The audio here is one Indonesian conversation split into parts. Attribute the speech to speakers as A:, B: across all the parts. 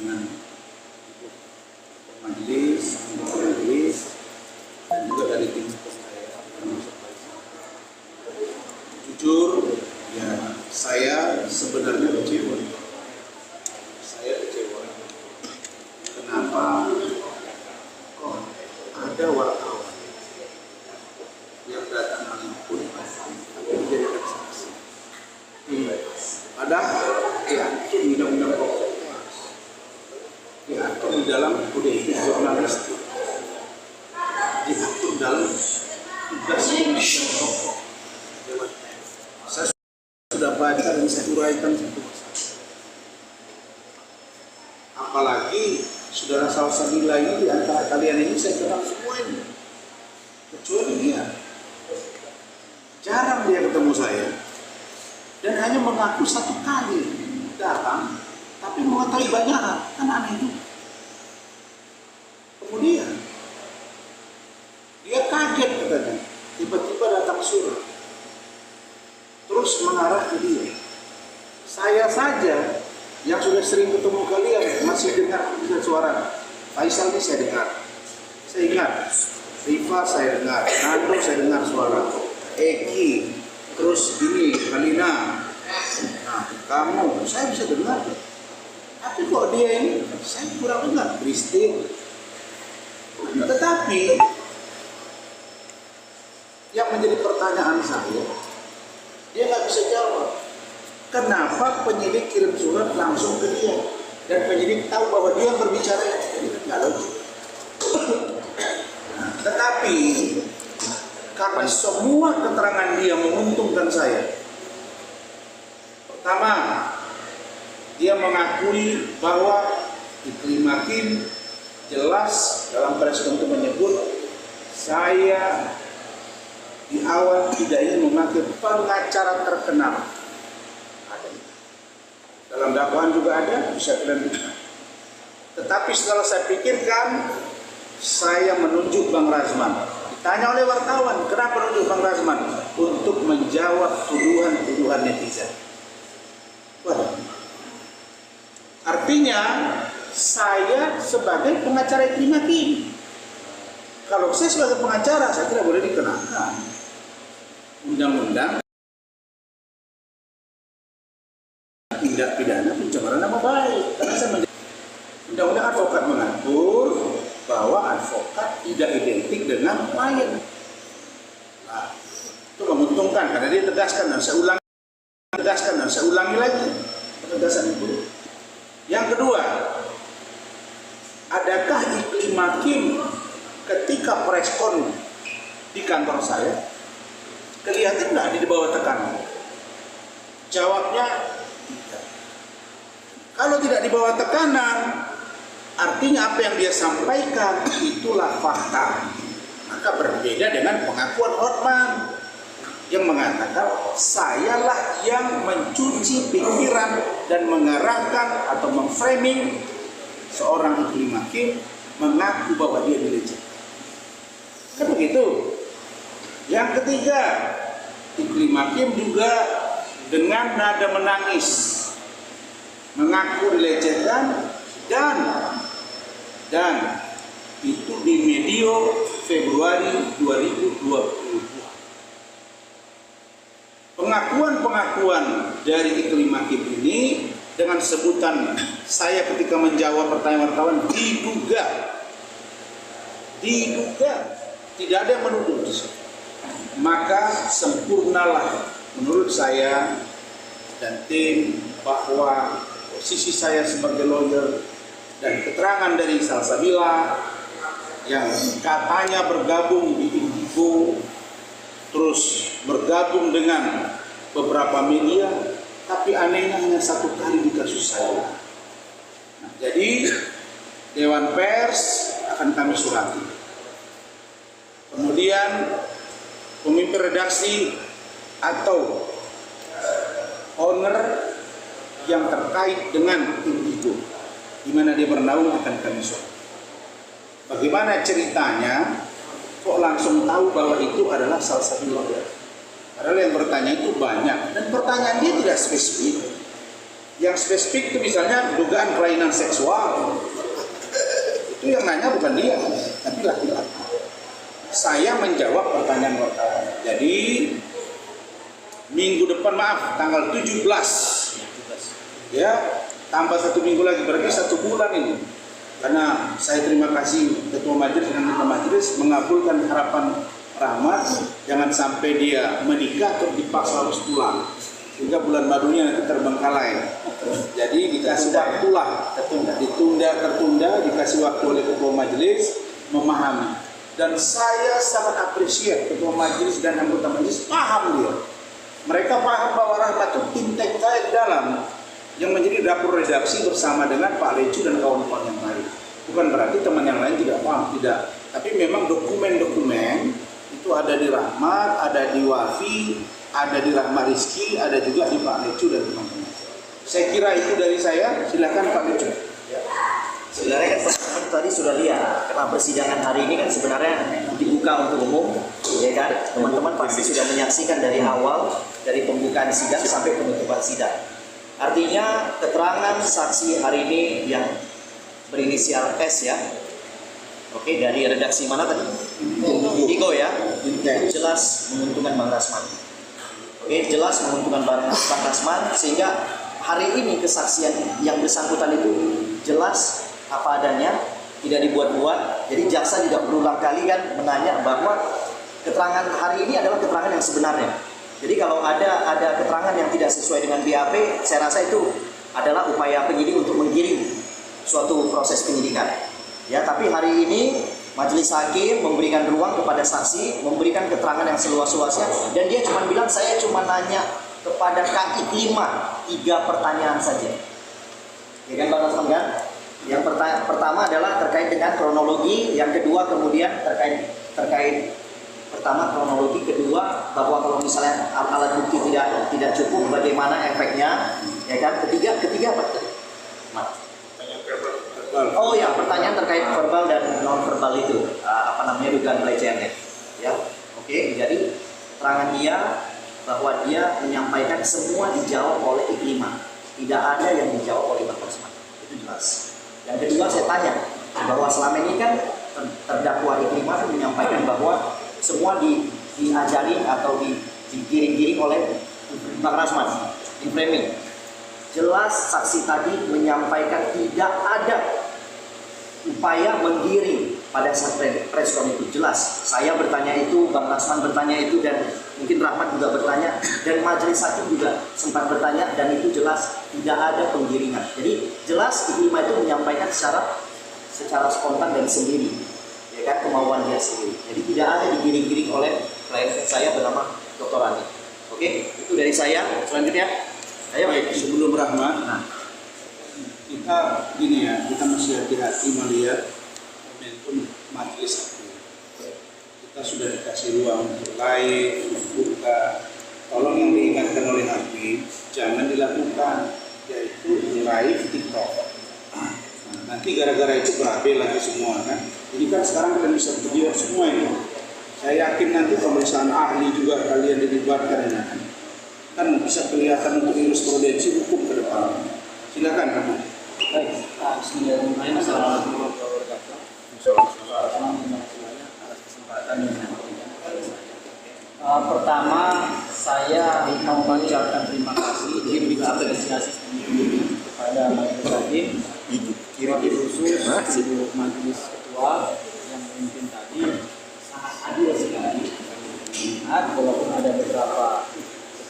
A: dengan majelis, dan juga dari tim saya. Jujur, ya saya sebenarnya kecewa. Kenapa kok ada wartawan yang datang meliput tapi dijadikan saksi? Padahal diatur undang-undang pokok, diatur di dalam kode etik jurnalistik, diatur dalam tugas komisi pokok. Saya sudah baca dan saya uraikan satu persatu. Apalagi saudara Salsabila ini di antara kalian ini saya kenal semua ini, kecuali dia. Jarang dia ketemu saya dan hanya mengaku satu kali datang, tapi mengetahui banyak hal, kan aneh itu. Kemudian dia kaget katanya, tiba-tiba datang surat, terus mengarah ke dia. Saya saja yang sudah sering ketemu kalian masih dengar suara Faisal ini saya dengar, saya ingat, Rifa saya dengar, Nando saya dengar suara, Eki, terus ini Kalina, nah kamu saya bisa dengar, tapi kok dia ini saya kurang dengar, Christine. Tetapi yang menjadi pertanyaan saya, dia nggak bisa jawab. Kenapa penyidik kirim surat langsung ke dia dan penyidik tahu bahwa dia berbicara nggak logis. Tetapi karena semua keterangan dia menguntungkan saya. Pertama, dia mengakui bahwa Iklim Hakim jelas dalam press conference menyebut saya di awal tidak ingin memakai pengacara terkenal. Dalam dakwaan juga ada, bisa kalian lihat. Tetapi setelah saya pikirkan, saya menunjuk Bang Razman. Ditanya oleh wartawan, kenapa menunjuk Bang Razman? Untuk menjawab tuduhan-tuduhan netizen. Wah. Artinya, saya sebagai pengacara Iklim Hakim. Kalau saya sebagai pengacara, saya tidak boleh dikenakan undang-undang tindak pidana pencemaran nama baik, karena saya undang-undang advokat mengatur bahwa advokat tidak identik dengan klien. Nah, itu menguntungkan karena dia tegaskan dan saya ulangi lagi penegasan itu. Yang kedua, adakah Iklim Hakim ketika preskon di kantor saya kelihatan nggak di bawah tekanan? Jawabnya tidak. Kalau tidak di bawah tekanan, artinya apa yang dia sampaikan itulah fakta. Maka berbeda dengan pengakuan Hotman yang mengatakan sayalah yang mencuci pikiran dan mengarahkan atau memframing seorang Iklim Hakim mengaku bahwa dia dilecehkan. Kan begitu. Yang ketiga, Iklim Hakim juga dengan nada menangis mengaku dilecehkan dan itu di medio Februari 2022. Pengakuan-pengakuan dari Iklim Hakim ini dengan sebutan saya ketika menjawab pertanyaan wartawan diduga, tidak ada yang menuduh. Maka sempurnalah menurut saya dan tim bahwa posisi saya sebagai lawyer dan keterangan dari Salsabila yang katanya bergabung di Indigo, terus bergabung dengan beberapa media, tapi anehnya hanya satu kali di kasus saya. Nah, jadi Dewan Pers akan kami surati. Kemudian pemimpin redaksi atau owner yang terkait dengan Indigo, di mana dia bernaung akan kami surati. Bagaimana ceritanya? Kok langsung tahu bahwa itu adalah Salsabila? Padahal yang bertanya itu banyak dan pertanyaan dia tidak spesifik. Yang spesifik itu misalnya dugaan kelainan seksual. Itu yang nanya bukan dia, tapi laki-laki. Saya menjawab pertanyaan wartawan. Jadi minggu depan, maaf, tanggal 17 ya, tambah 1 minggu lagi, berarti 1 bulan ini. Karena saya terima kasih Ketua Majelis dan Ketua Majelis mengabulkan harapan Rahmat, jangan sampai dia menikah terus dipaksa harus pulang, sehingga bulan madunya nanti terbengkalai. Jadi dikasih waktulah, tertunda, dikasih waktu oleh Ketua Majelis memahami. Dan saya sangat apresiat Ketua Majelis dan anggota Majelis paham dia. Mereka paham bahwa Rahmat itu tim teknik di dalam yang menjadi dapur redaksi bersama dengan Pak Lecu dan kawan-kawan yang lain. Bukan berarti teman yang lain tidak paham, tidak. Tapi memang dokumen-dokumen itu ada di Rahmat, ada di Wafi, ada di Rahmat Rizki, ada juga di Pak Lecu dan teman-teman. Saya kira itu dari saya. Silakan Pak Lecu.
B: Sebenarnya kan teman-teman tadi sudah lihat karena persidangan hari ini kan sebenarnya dibuka untuk umum, ya kan? Teman-teman pasti sudah menyaksikan dari awal, dari pembukaan sidang sampai penutupan sidang. Artinya keterangan saksi hari ini yang berinisial S ya, oke, dari redaksi mana tadi? Indigo ya, jelas menguntungkan Bang Rasman. Oke, jelas menguntungkan Bang Rasman, sehingga hari ini kesaksian yang bersangkutan itu jelas apa adanya, tidak dibuat-buat. Jadi jaksa juga berulang kali kan menanya bahwa keterangan hari ini adalah keterangan yang sebenarnya. Jadi kalau ada keterangan yang tidak sesuai dengan BAP, saya rasa itu adalah upaya penyidik untuk menggiring suatu proses penyidikan. Ya, tapi hari ini majelis hakim memberikan ruang kepada saksi, memberikan keterangan yang seluas-luasnya, dan dia cuma bilang saya cuma nanya kepada Kak Iklima 3 pertanyaan saja. Ya kan Bang Rasman kan? Yang pertama adalah terkait dengan kronologi, yang kedua kemudian terkait pertama kronologi, kedua bahwa kalau misalnya alat bukti tidak cukup bagaimana efeknya, ya kan? Ketiga apa tadi? Oh ya, pertanyaan terkait verbal dan non verbal itu, dugaan pelecehannya. Ya, oke. Jadi keterangan dia bahwa dia menyampaikan semua dijawab oleh Iklima, tidak ada yang dijawab oleh Bang Rasman. Itu jelas. Yang kedua saya tanya bahwa selama ini kan terdakwa Iklima menyampaikan bahwa semua diajari atau digiring-giring oleh Bang Rasman, di framing. Jelas saksi tadi menyampaikan tidak ada upaya menggiring pada saat preskon itu. Jelas saya bertanya itu, Bang Rasman bertanya itu, dan mungkin Rahmat juga bertanya, dan majelis hakim juga sempat bertanya, dan itu jelas tidak ada penggiringan. Jadi jelas Iklima itu menyampaikan secara spontan dan sendiri, ya kan, kemauan dia sendiri. Jadi tidak ada digiring-giring oleh klien saya bernama Dr. Andi. Oke, itu dari saya. Selanjutnya ayo.
A: Baik, sebelum Rahmat, kita gini ya, kita masih hati-hati melihat momentum majelis hakim. Kita sudah dikasih ruang untuk live, membuka. Tolong yang diingatkan oleh hakim jangan dilakukan, yaitu live TikTok. Nanti gara-gara itu berabe lagi semua kan. Ini kan sekarang kalian bisa video semua ini. Saya yakin nanti pemeriksaan ahli juga kalian dilibatkan ya. Kan bisa kelihatan untuk jurisprudensi hukum ke depan. Silakan Rahmat.
C: Baik, bismillahirrahmanirrahim. Assalamualaikum warahmatullahi wabarakatuh. Pertama, saya mau mengucapkan terima kasih dan juga apresiasi kepada majelis hakim, wabil khusus untuk majelis ketua yang memimpin tadi sangat adil sekali. Lihat, walaupun ada beberapa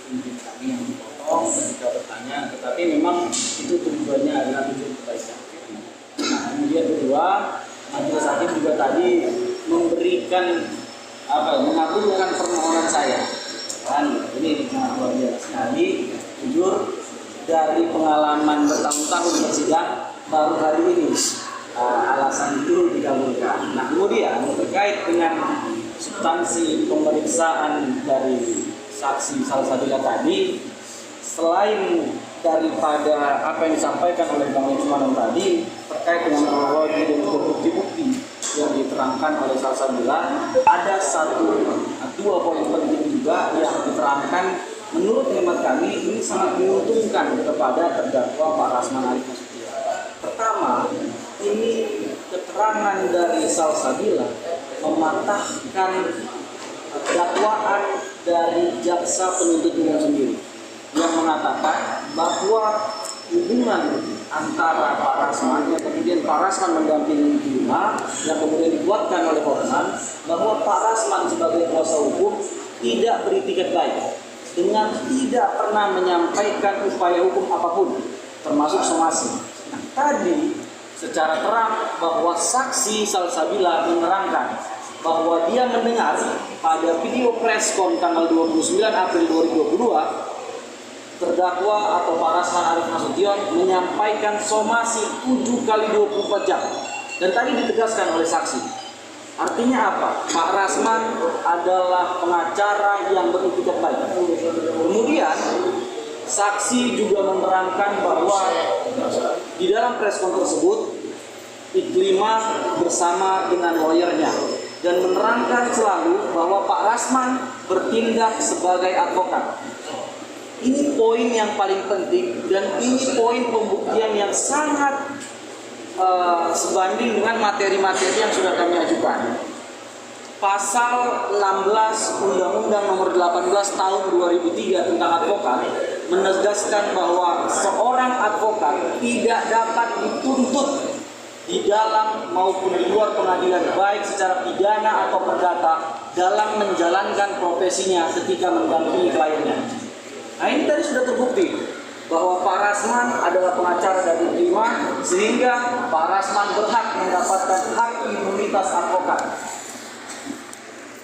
C: pemimpin kami yang dipotong ketika bertanya, tetapi memang itu tujuannya adalah tujuan kebaikan. Nah, kemudian kedua, majelis hakim juga tadi memberikan mengabulkan permohonan saya. Dan ini sangat luar biasa sekali. Jujur, dari pengalaman bertahun-tahun bersidang, baru hari ini alasan itu dikabulkan. Nah, kemudian terkait dengan substansi pemeriksaan dari saksi salah satunya tadi, selain daripada apa yang disampaikan oleh Bang Lecu tadi terkait dengan kronologi dan juga bukti-bukti yang diterangkan oleh Salsabila, ada dua poin penting juga yang diterangkan menurut hemat kami ini sangat menguntungkan kepada terdakwa Pak Rasman Arif Nasution. Pertama, ini keterangan dari Salsabila mematahkan dakwaan dari jaksa penuntut umum sendiri yang mengatakan bahwa hubungan antara Pak Rasman yang kemudian Pak Rasman mendampingi Bima yang kemudian dikuatkan oleh Hotman bahwa Pak Rasman sebagai kuasa hukum tidak beritikat baik dengan tidak pernah menyampaikan upaya hukum apapun termasuk somasi. Nah, tadi secara terang bahwa saksi Salsabila menerangkan bahwa dia mendengar pada video preskon tanggal 29 April 2022 terdakwa atau Pak Rasman Arif Nasution menyampaikan somasi 7 kali 24 jam. Dan tadi ditegaskan oleh saksi. Artinya apa? Pak Rasman adalah pengacara yang beritikat baik. Kemudian saksi juga menerangkan bahwa di dalam preskon tersebut Iklima bersama dengan lawyernya dan menerangkan selalu bahwa Pak Rasman bertindak sebagai advokat. Ini poin yang paling penting dan ini poin pembuktian yang sangat sebanding dengan materi-materi yang sudah kami ajukan. Pasal 16 Undang-Undang Nomor 18 Tahun 2003 tentang advokat menegaskan bahwa seorang advokat tidak dapat dituntut di dalam maupun di luar pengadilan baik secara pidana atau perdata dalam menjalankan profesinya ketika mendampingi kliennya. Nah, ini tadi sudah terbukti bahwa Pak Rasman adalah pengacara dari Iklima sehingga Pak Rasman berhak mendapatkan hak imunitas advokat.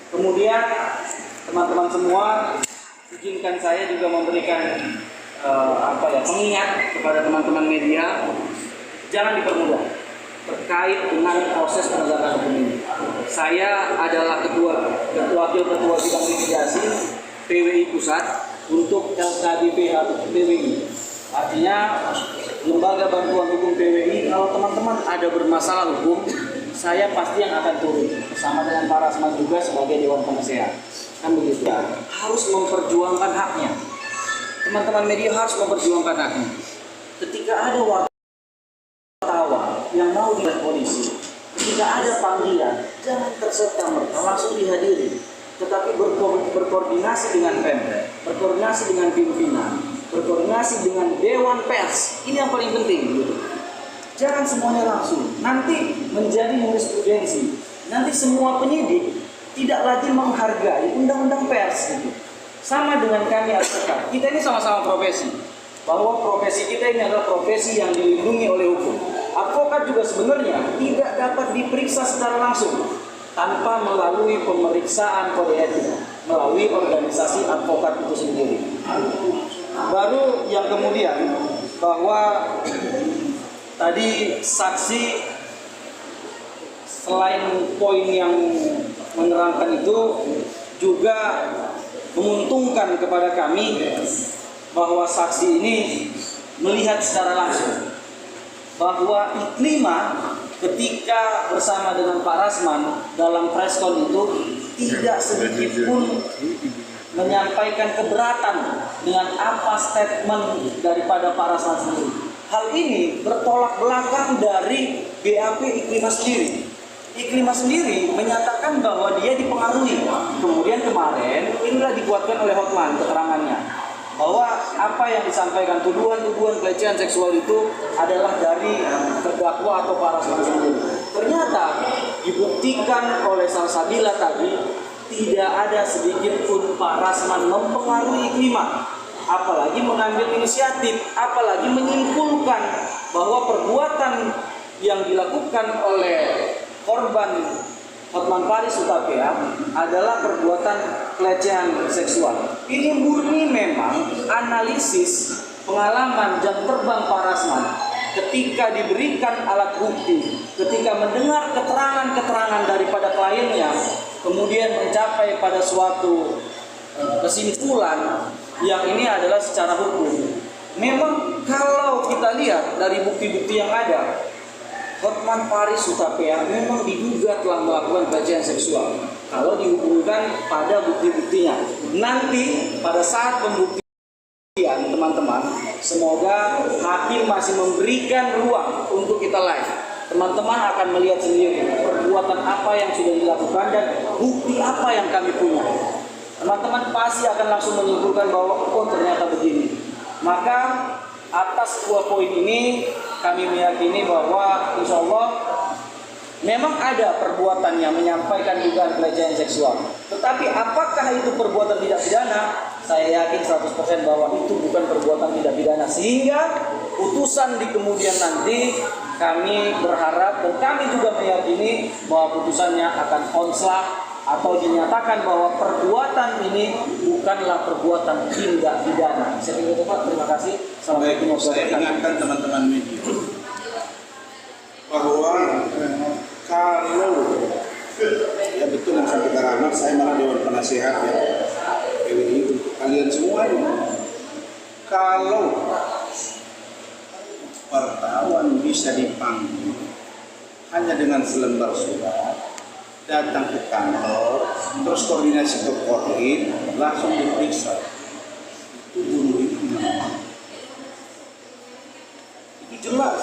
C: Kemudian teman-teman semua, izinkan saya juga memberikan pengingat kepada teman-teman media, jangan dipermudah terkait dengan proses penegakan hukum ini. Saya adalah wakil ketua bidang mediasi PWI Pusat untuk LKDP atau PWI. Artinya lembaga bantuan hukum PWI. Kalau teman-teman ada bermasalah hukum, saya pasti yang akan turun bersama dengan Pak Rasman juga sebagai Dewan Penasehat. Kan begitu ya? Harus memperjuangkan haknya. Teman-teman media harus memperjuangkan haknya. Ketika ada wartawan yang mau dilihat polisi, ketika ada panggilan, jangan terserta-merta langsung dihadiri, tetapi berkoordinasi dengan Pemda, berkoordinasi dengan pimpinan, berkoordinasi dengan Dewan Pers. Ini yang paling penting. Gitu. Jangan semuanya langsung. Nanti menjadi jurisprudensi. Nanti semua penyidik tidak lagi menghargai undang-undang pers. Gitu. Sama dengan kami advokat. Kita ini sama-sama profesi. Bahwa profesi kita ini adalah profesi yang dilindungi oleh hukum. Advokat juga sebenarnya tidak dapat diperiksa secara langsung tanpa melalui pemeriksaan kode etik melalui organisasi advokat itu sendiri. Baru yang kemudian bahwa tadi saksi selain poin yang menerangkan itu juga menguntungkan kepada kami bahwa saksi ini melihat secara langsung bahwa Iklima ketika bersama dengan Pak Rasman dalam preskon itu tidak sedikit pun menyampaikan keberatan dengan apa statement daripada Pak Rasman sendiri. Hal ini bertolak belakang dari BAP Iklima sendiri. Iklima sendiri menyatakan bahwa dia dipengaruhi. Kemudian kemarin inilah dikuatkan oleh Hotman keterangannya bahwa apa yang disampaikan tuduhan-tuduhan pelecehan seksual itu adalah dari terdakwa atau Pak Rasman sendiri. Ternyata dibuktikan oleh Salsabila tadi tidak ada sedikit pun Pak Rasman mempengaruhi Iklima, apalagi mengambil inisiatif, apalagi menyimpulkan bahwa perbuatan yang dilakukan oleh korban Hotman Paris Hutapea adalah perbuatan pelecehan seksual. Ini murni memang analisis pengalaman jam terbang Pak Rasman ketika diberikan alat bukti, ketika mendengar keterangan-keterangan daripada kliennya, kemudian mencapai pada suatu kesimpulan yang ini adalah secara hukum. Memang kalau kita lihat dari bukti-bukti yang ada, Hotman Paris Hutapea memang diduga telah melakukan pelecehan seksual. kalau dihubungkan pada bukti-buktinya. Nanti pada saat pembuktian teman-teman, semoga hakim masih memberikan ruang untuk kita live. Teman-teman akan melihat sendiri perbuatan apa yang sudah dilakukan dan bukti apa yang kami punya. Teman-teman pasti akan langsung menyimpulkan bahwa oh ternyata begini. Maka atas dua poin ini kami meyakini bahwa insya Allah memang ada perbuatan yang menyampaikan dugaan pelecehan seksual. Tetapi apakah itu perbuatan tidak pidana? Saya yakin 100% bahwa itu bukan perbuatan tidak pidana. Sehingga putusan di kemudian nanti kami berharap dan kami juga meyakini bahwa putusannya akan onslah atau dinyatakan bahwa perbuatan ini bukanlah perbuatan tindak pidana. Saya kira itu Pak, terima kasih. Assalamualaikum warahmatullahi
A: Saya
C: wabarakatuh.
A: ingatkan teman-teman media bahwa kalau ya betul yang sampai Rahmat, saya malah Dewan Penasehat ya PWI untuk kalian semua ini. Kalau wartawan bisa dipanggil hanya dengan selembar surat, datang ke kantor, terus koordinasi ke Korin, langsung diperiksa, itu bunuh diri. Itu jelas.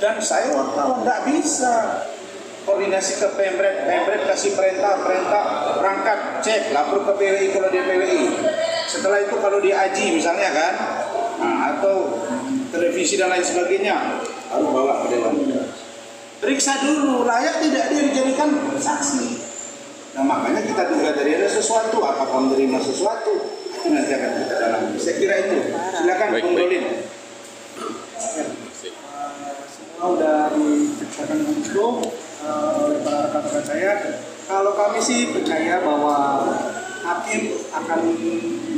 A: Dan saya wartawan nggak bisa koordinasi ke Pemret kasih perintah berangkat, cek, lapor ke PWI kalau dia PWI. Setelah itu kalau dia AJI misalnya kan, atau televisi dan lain sebagainya, harus bawa ke Dewan. Periksa dulu, layak tidak dia dijadikan saksi. Nah makanya kita duga dari ada sesuatu, apakah menerima sesuatu, itu nanti akan kita dalami. Saya kira itu. Silakan Bung Dolin.
D: Semua sudah diceritakan dengan hukum oleh para rekan-rekan saya. Kalau kami sih percaya bahwa hakim akan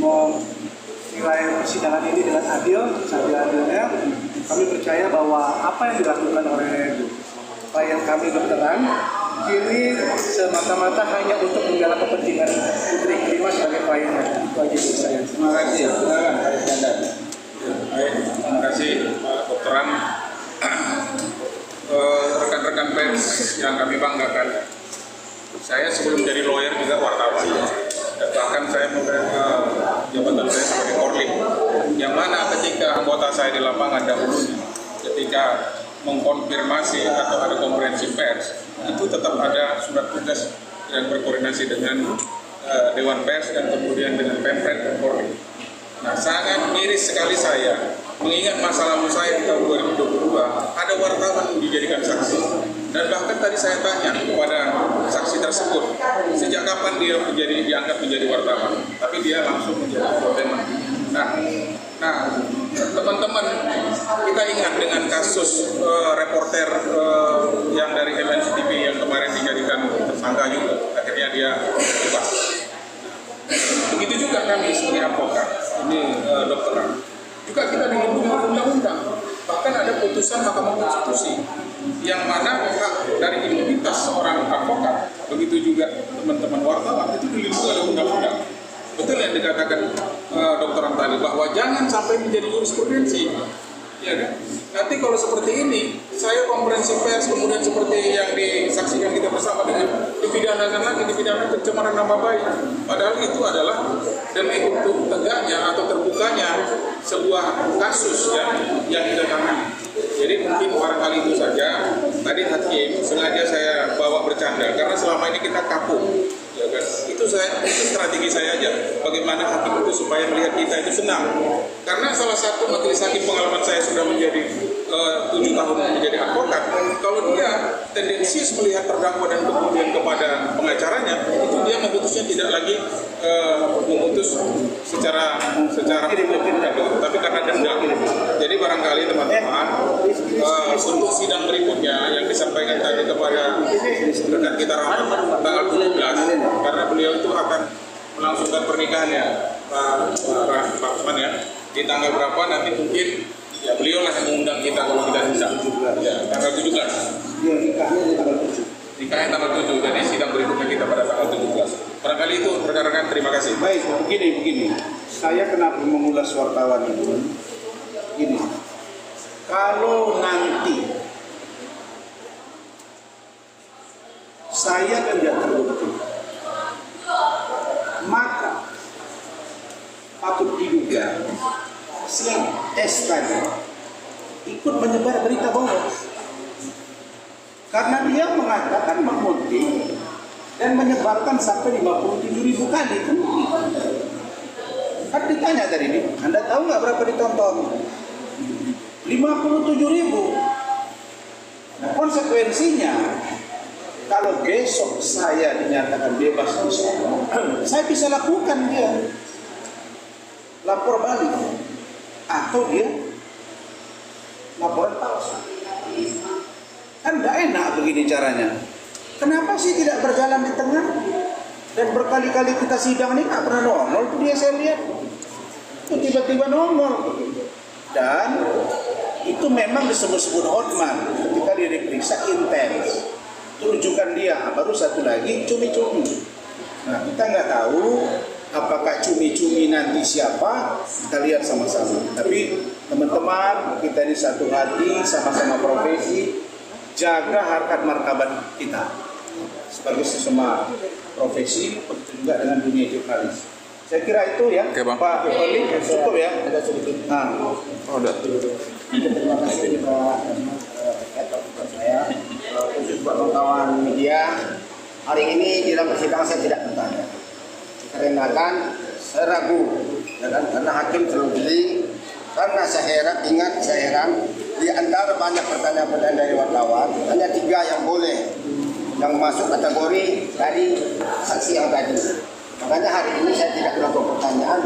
D: menilai persidangan ini dengan adil, seadil-adilnya. Kami percaya bahwa apa yang dilakukan oleh klien kami kedokteran ini semata-mata hanya untuk membela kepentingan Putri Kelima sebagai kliennya. Itu aja dari saya.
A: Terima kasih. Silakan Pak Iskandar.
E: Baik, terima kasih Pak Dokteran. Rekan-rekan pers yang kami banggakan, saya sebelum jadi lawyer juga wartawan, dan bahkan saya jabatan saya sebagai korling, yang mana ketika anggota saya di lapangan dahulu, ketika mengkonfirmasi atau ada konferensi pers, itu tetap ada surat tugas yang berkoordinasi dengan Dewan Pers dan kemudian dengan Pemret dan Polri. Nah, sangat miris sekali saya mengingat masa lalu saya di tahun 2022, ada wartawan yang dijadikan saksi. Dan bahkan tadi saya tanya kepada saksi tersebut, sejak kapan dia dianggap menjadi wartawan? Tapi dia langsung menjadi wartawan. Nah, teman-teman, kita ingat dengan kasus reporter yang dari MNC TV yang kemarin dijadikan tersangka juga, akhirnya dia bebas. Begitu juga kami sebagai advokat, ini dokteran, juga kita dilindungi oleh undang-undang. Bahkan ada putusan Mahkamah Konstitusi yang mana hak dari imunitas seorang advokat, begitu juga teman-teman wartawan itu dilindungi oleh undang-undang. Betul yang dikatakan dokteran tadi bahwa jangan sampai menjadi jurisprudensi, ya kan? Nanti kalau seperti ini, saya konferensi pers kemudian seperti yang disaksikan kita bersama dengan dipidanakan lagi, dipidanakan pencemaran nama baik. Padahal itu adalah demi untuk tegaknya atau terbukanya sebuah kasus yang kita tangani. Jadi mungkin barangkali itu saja. Tadi hakim sengaja saya bawa bercanda karena selama ini kita kaku. Ya kan? Itu strategi saya aja. Bagaimana hakim itu supaya melihat kita itu senang. Karena salah satu majelis hakim pengalaman saya sudah menjadi 7 tahun menjadi advokat. Kalau dia tendensius melihat terdakwa dan kemudian kepada pengacaranya, itu dia memutusnya tidak lagi memutus secara tapi karena dendam. Jadi barangkali teman-teman untuk sidang berikutnya yang disampaikan tadi kepada rekan kita Rahmat tanggal 17, karena beliau itu akan melangsungkan pernikahannya Pak Rahman ya di tanggal berapa nanti mungkin ya beliau lah yang mengundang kita kalau kita bisa ya tanggal 17
A: Ya, nikahnya di tanggal 7.
E: nikahnya tanggal 7, jadi sidang berikutnya kita pada tanggal 17. Barangkali itu rekan-rekan, terima kasih.
A: Baik, begini. Saya kenapa mengulas wartawan itu? Gini, kalau nanti saya tidak terbukti saksi S tadi ikut menyebar berita bohong karena dia mengatakan mengutip dan menyebarkan sampai 57.000 kali kan ditanya tadi ini, Anda tahu nggak berapa ditonton? 57.000. Nah, konsekuensinya kalau besok saya dinyatakan bebas saya bisa lakukan dia lapor balik atau dia laporan palsu. Kan nggak enak begini caranya. Kenapa sih tidak berjalan di tengah? Dan berkali-kali kita sidang ini nggak pernah nongol tuh dia, saya lihat itu tiba-tiba nongol. Dan itu memang disebut-sebut hotman ketika dia diperiksa intens. Itu rujukan dia. Baru satu lagi cumi-cumi. Nah, kita nggak tahu apakah cumi-cumi nanti siapa, kita lihat sama-sama. Tapi teman-teman, kita ini satu hati, sama-sama profesi, jaga harkat martabat kita sebagai sesama profesi, juga dengan dunia jurnalis. Saya kira itu ya.
E: Oke, Bang.
A: Pak Oli, cukup ya.
D: Ada sedikit.
A: Nah,
E: udah.
D: Terima kasih Pak saya khusus buat kawan media. Hari ini di dalam persidangan saya tidak bertanya karena saya ragu karena hakim terlalu jeli. Karena saya heran di antara banyak pertanyaan-pertanyaan dari wartawan hanya 3 yang boleh yang masuk kategori dari saksi yang tadi. Makanya hari ini saya tidak melakukan pertanyaan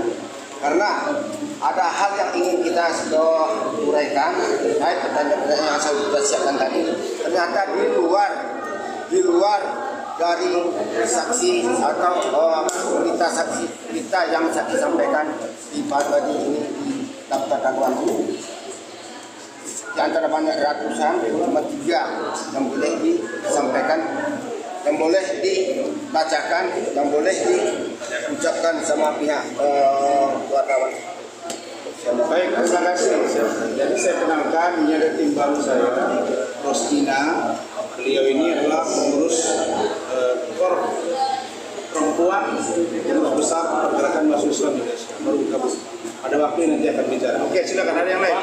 D: karena ada hal yang ingin kita uraikan terkait pertanyaan-pertanyaan yang saya sudah siapkan tadi. Ternyata di luar dari saksi atau berita saksi kita yang saksi sampaikan di pagi ini di daftar dakwaan ini. Di antara banyak ratusan, cuma 3 yang boleh disampaikan, yang boleh dibacakan, yang boleh diucapkan sama pihak wartawan.
A: baik, terima kasih. Jadi saya kenalkan, ini ada tim baru saya, Rostina. Beliau ini adalah pengurus KOR perempuan yang terbesar pergerakan mahasiswa Indonesia. Baru gabung. Ada waktu nanti akan bicara. Oke, silakan ada yang lain.